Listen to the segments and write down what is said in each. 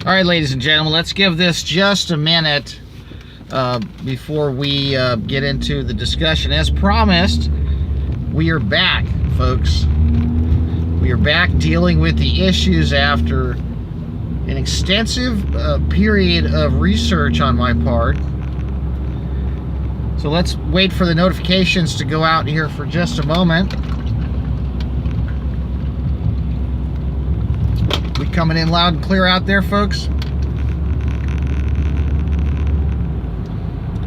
All right, ladies and gentlemen, let's give this just a minute before we get into the discussion. As promised, we are back, folks. We are back dealing with the issues after an extensive period of research on my part. So let's wait for the notifications to go out here for just a moment. We coming in loud and clear out there, folks?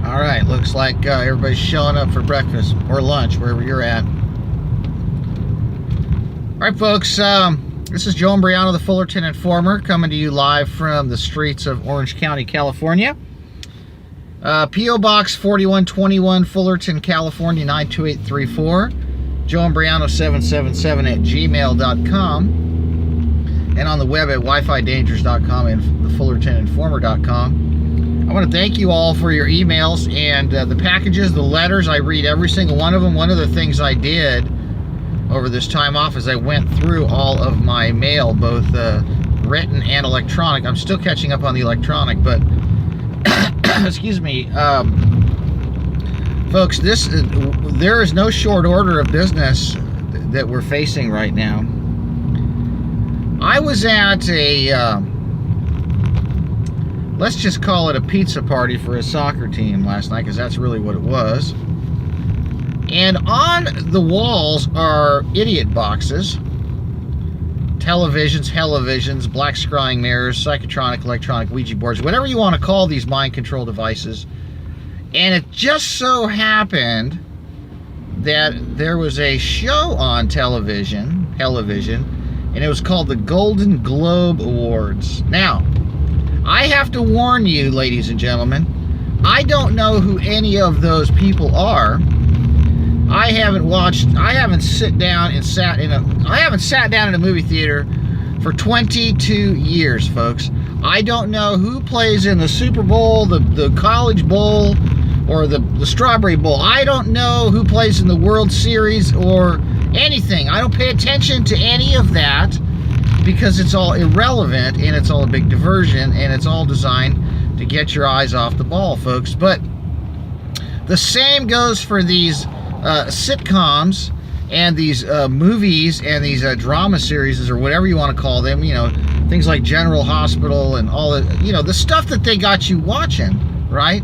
All right, looks like everybody's showing up for breakfast or lunch, wherever you're at. All right, folks, this is Joe Imbriano, the Fullerton Informer, coming to you live from the streets of Orange County, California. PO Box 4121, Fullerton, California 92834. Joe Imbriano 777 at gmail.com. And on the web at wifidangers.com and thefullertoninformer.com. I want to thank you all for your emails and the packages, the letters. I read every single one of them. One of the things I did over this time off is I went through all of my mail, both written and electronic. I'm still catching up on the electronic, but excuse me, folks, there is no short order of business that we're facing right now. I was at a, let's just call it a pizza party for a soccer team last night, because that's really what it was. And on the walls are idiot boxes, televisions, televisions, black scrying mirrors, psychotronic, electronic, Ouija boards, whatever you want to call these mind control devices. And it just so happened that there was a show on television, and it was called the Golden Globe Awards. Now, I have to warn you, ladies and gentlemen, I don't know who any of those people are. I haven't sat down in a movie theater for 22 years, folks. I don't know who plays in the Super Bowl, the College Bowl, or the Strawberry Bowl. I don't know who plays in the World Series or anything. I don't pay attention to any of that because it's all irrelevant and it's all a big diversion and it's all designed to get your eyes off the ball, folks. But the same goes for these sitcoms and these movies and these drama series, or whatever you want to call them, you know, things like General Hospital and all the, you know, the stuff that they got you watching, right?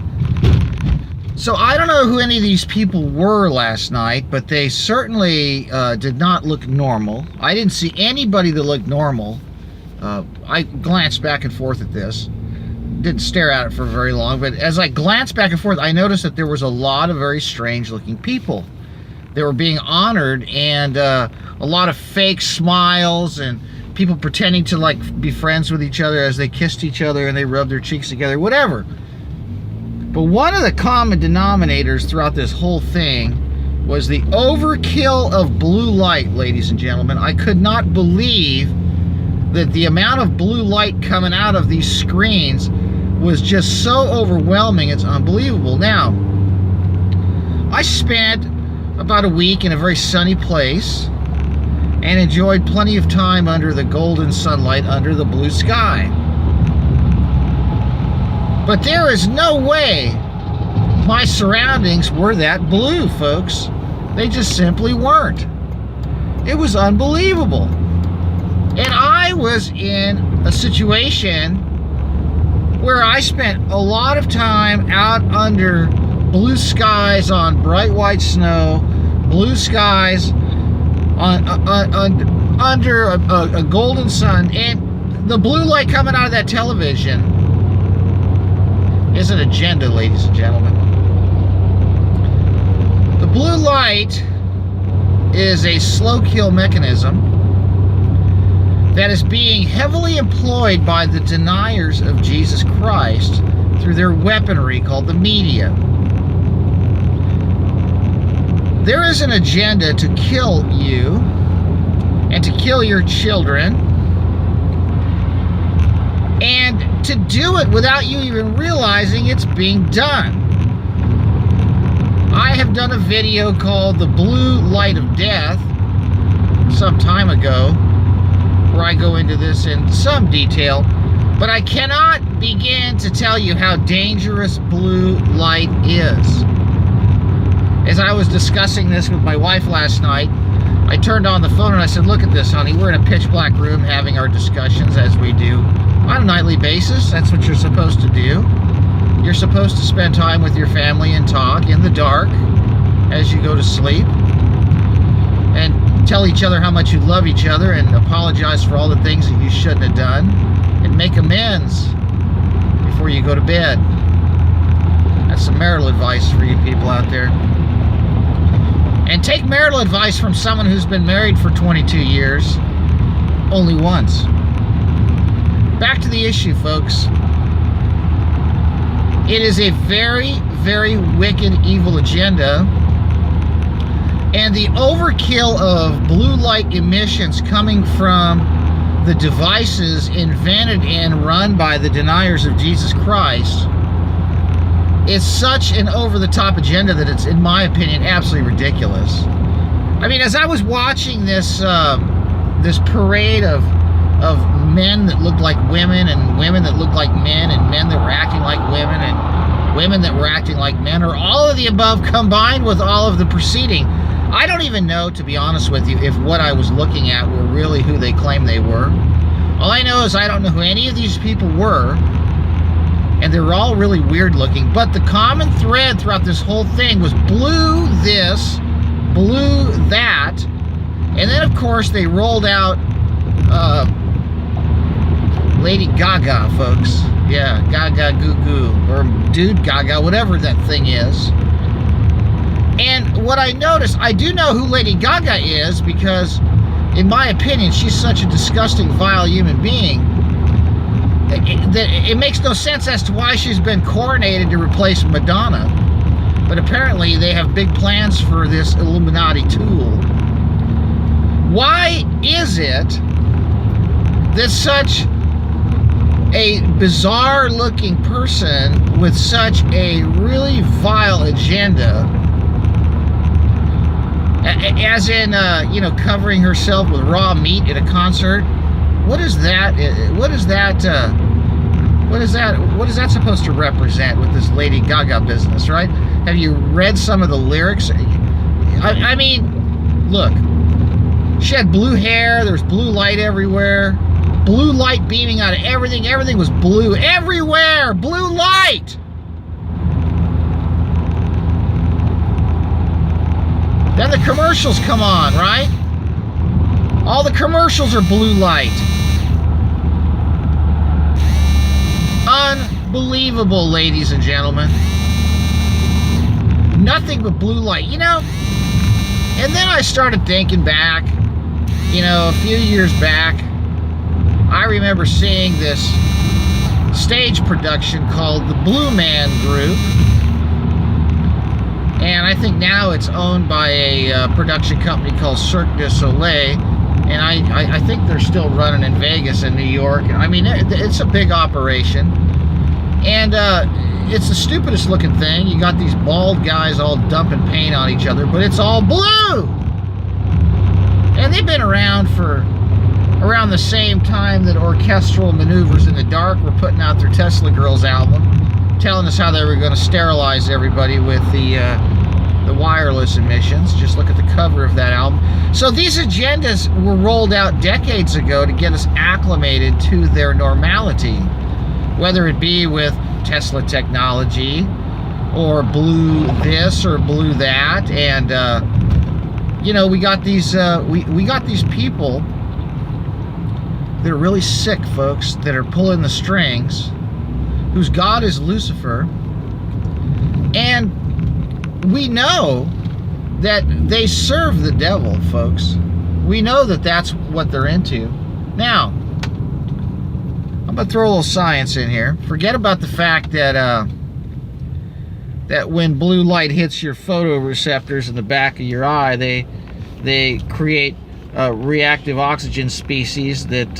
So I don't know who any of these people were last night, but they certainly did not look normal. I didn't see anybody that looked normal. I glanced back and forth at this. Didn't stare at it for very long, but as I glanced back and forth, I noticed that there was a lot of very strange looking people. They were being honored, and a lot of fake smiles and people pretending to like be friends with each other as they kissed each other and they rubbed their cheeks together, whatever. But one of the common denominators throughout this whole thing was the overkill of blue light, ladies and gentlemen. I could not believe that the amount of blue light coming out of these screens was just so overwhelming. It's unbelievable. Now, I spent about a week in a very sunny place and enjoyed plenty of time under the golden sunlight, under the blue sky. But there is no way my surroundings were that blue, folks. They just simply weren't. It was unbelievable. And I was in a situation where I spent a lot of time out under blue skies on bright white snow, blue skies under a golden sun, and the blue light coming out of that television is an agenda, ladies and gentlemen. The blue light is a slow kill mechanism that is being heavily employed by the deniers of Jesus Christ through their weaponry called the media. There is an agenda to kill you and to kill your children, and to do it without you even realizing it's being done. I have done a video called The Blue Light of Death some time ago, where I go into this in some detail. But I cannot begin to tell you how dangerous blue light is. As I was discussing this with my wife last night, I turned on the phone and I said, look at this, honey. We're in a pitch black room having our discussions as we do on a nightly basis. That's what you're supposed to do. You're supposed to spend time with your family and talk in the dark as you go to sleep. And tell each other how much you love each other and apologize for all the things that you shouldn't have done. And make amends before you go to bed. That's some marital advice for you people out there. And take marital advice from someone who's been married for 22 years, only once. Back to the issue, folks. It is a very, very wicked, evil agenda. And the overkill of blue light emissions coming from the devices invented and run by the deniers of Jesus Christ is such an over-the-top agenda that it's, in my opinion, absolutely ridiculous. I mean, as I was watching this this parade of men that looked like women and women that looked like men and men that were acting like women and women that were acting like men, or all of the above combined with all of the preceding, I don't even know, to be honest with you, if what I was looking at were really who they claim they were. All I know is I don't know who any of these people were. And they were all really weird looking. But the common thread throughout this whole thing was blue this, blue that. And then, of course, they rolled out Lady Gaga, folks. Yeah, Gaga Goo Goo. Or Dude Gaga, whatever that thing is. And what I noticed, I do know who Lady Gaga is because, in my opinion, she's such a disgusting, vile human being. It makes no sense as to why she's been coronated to replace Madonna. But apparently they have big plans for this Illuminati tool. Why is it that such a bizarre looking person with such a really vile agenda, as in, you know, covering herself with raw meat at a concert? What is that? What is that? What is that? What is that supposed to represent with this Lady Gaga business, right? Have you read some of the lyrics? I mean, look. She had blue hair. There was blue light everywhere. Blue light beaming out of everything. Everything was blue everywhere. Blue light. Then the commercials come on, right? All the commercials are blue light. Unbelievable, ladies and gentlemen. Nothing but blue light, you know? And then I started thinking back, you know, a few years back, I remember seeing this stage production called the Blue Man Group. And I think now it's owned by a production company called Cirque du Soleil. And I think they're still running in Vegas and New York. I mean, it's a big operation. And it's the stupidest looking thing. You got these bald guys all dumping paint on each other, but it's all blue. And they've been around for around the same time that Orchestral Maneuvers in the Dark were putting out their Tesla Girls album, telling us how they were going to sterilize everybody with the wireless emissions. Just look at the cover of that album. So these agendas were rolled out decades ago to get us acclimated to their normality, whether it be with Tesla technology or blue this or blue that. And you know, we got these we got these people that are really sick, folks, that are pulling the strings, whose god is Lucifer. And we know that they serve the devil, folks. We know that that's what they're into. Now, I'm going to throw a little science in here. Forget about the fact that that when blue light hits your photoreceptors in the back of your eye, they create reactive oxygen species that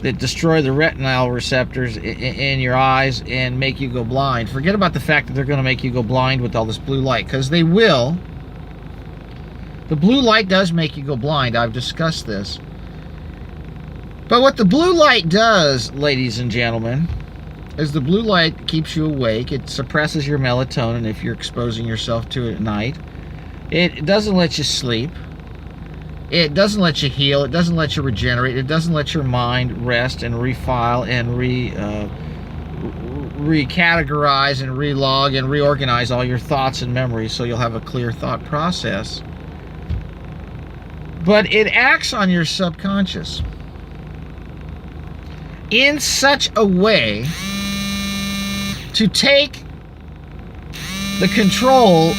that destroy the retinal receptors in your eyes and make you go blind. Forget about the fact that they're going to make you go blind with all this blue light, because they will. The blue light does make you go blind. I've discussed this. But what the blue light does, ladies and gentlemen, is the blue light keeps you awake. It suppresses your melatonin if you're exposing yourself to it at night. It doesn't let you sleep. It doesn't let you heal. It doesn't let you regenerate. It doesn't let your mind rest and refile and recategorize and relog and reorganize all your thoughts and memories so you'll have a clear thought process. But it acts on your subconscious in such a way to take the control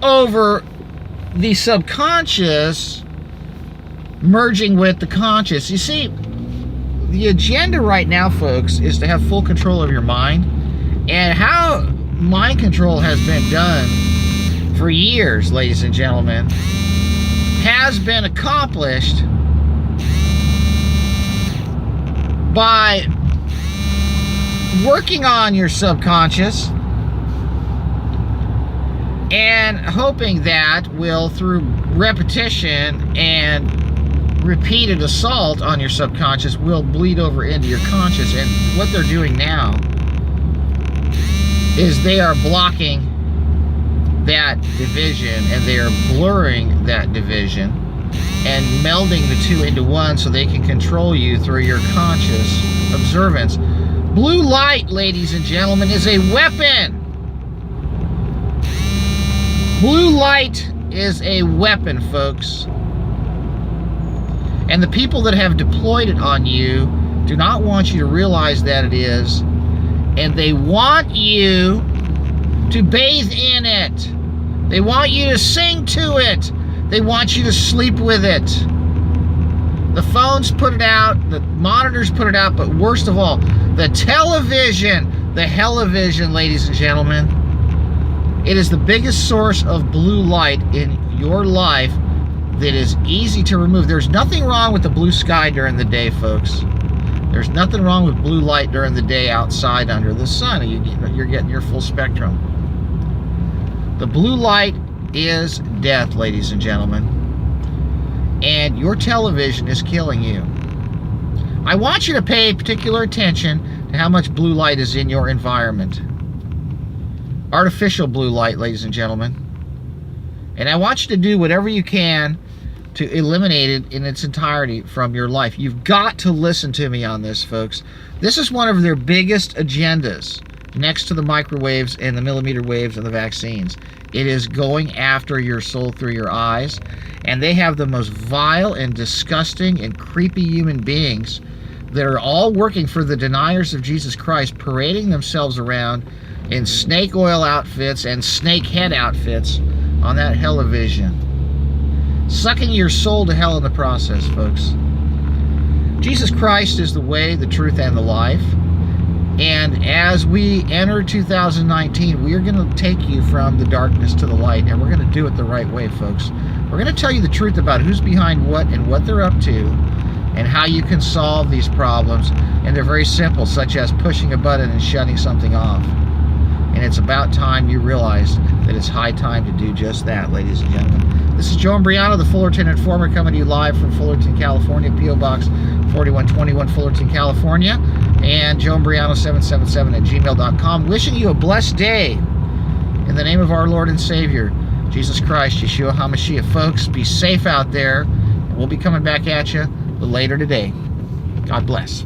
over the subconscious merging with the conscious. You see, the agenda right now, folks, is to have full control of your mind. And how mind control has been done for years, ladies and gentlemen, has been accomplished by working on your subconscious and hoping that will, through repetition and repeated assault on your subconscious, will bleed over into your conscious. And what they're doing now is they are blocking that division, and they are blurring that division and melding the two into one so they can control you through your conscious observance. Blue light, ladies and gentlemen, is a weapon. Blue light is a weapon, folks. And the people that have deployed it on you do not want you to realize that it is. And they want you to bathe in it. They want you to sing to it. They want you to sleep with it. The phones put it out, the monitors put it out, but worst of all, the television, the hell-o-vision, ladies and gentlemen. It is the biggest source of blue light in your life that is easy to remove. There's nothing wrong with the blue sky during the day, folks. There's nothing wrong with blue light during the day outside under the sun. You're getting your full spectrum. The blue light is death, ladies and gentlemen. And your television is killing you. I want you to pay particular attention to how much blue light is in your environment. Artificial blue light, ladies and gentlemen. And I want you to do whatever you can to eliminate it in its entirety from your life. You've got to listen to me on this, folks. This is one of their biggest agendas, next to the microwaves and the millimeter waves and the vaccines. It is going after your soul through your eyes. And they have the most vile and disgusting and creepy human beings that are all working for the deniers of Jesus Christ, parading themselves around in snake oil outfits and snake head outfits on that hell-o-vision, sucking your soul to hell in the process, folks. Jesus Christ is the way, the truth, and the life. And as we enter 2019, we are going to take you from the darkness to the light, and we're going to do it the right way, folks. We're going to tell you the truth about who's behind what and what they're up to and how you can solve these problems. And they're very simple, such as pushing a button and shutting something off. And it's about time you realize that it's high time to do just that, ladies and gentlemen. This is Joe Imbriano, the Fullerton Informer, coming to you live from Fullerton, California, PO Box 4121, Fullerton, California, and joeimbriano777@gmail.com. Wishing you a blessed day in the name of our Lord and Savior, Jesus Christ, Yeshua HaMashiach. Folks, be safe out there, and we'll be coming back at you later today. God bless.